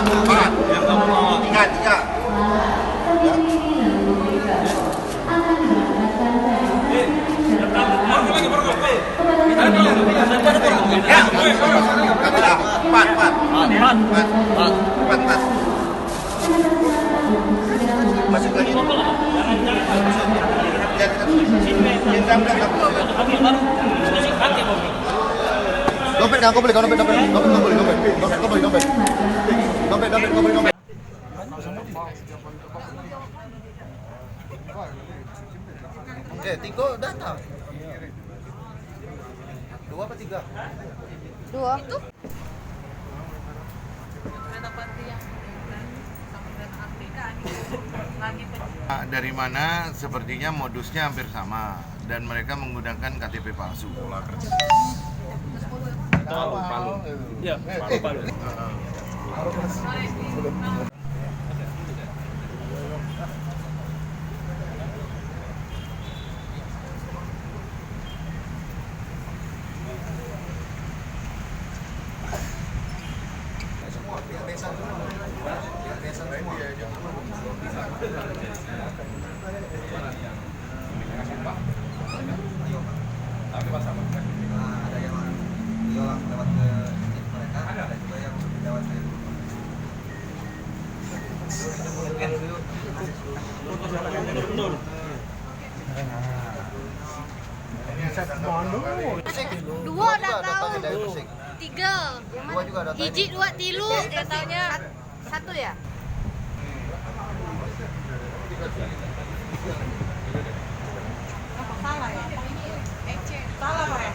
Empat. Yang kamu bawa. Tiga. Ya. Empat. Masuk lagi. Dompet nggak boleh, dompet. Oke, Tiko datang. 2 apa 3? 2. Itu kereta api yang sama kereta api kan lagi Dari mana sepertinya modusnya hampir sama dan mereka menggunakan KTP palsu. Palu. Iya, Palu. Ada yang lewat ke mereka, ada juga yang lewat ke Dua udah tahu. 3. Dua juga ada. Hiji 2 tilu katanya. 1 ya? salah ya? Salah Pak ya?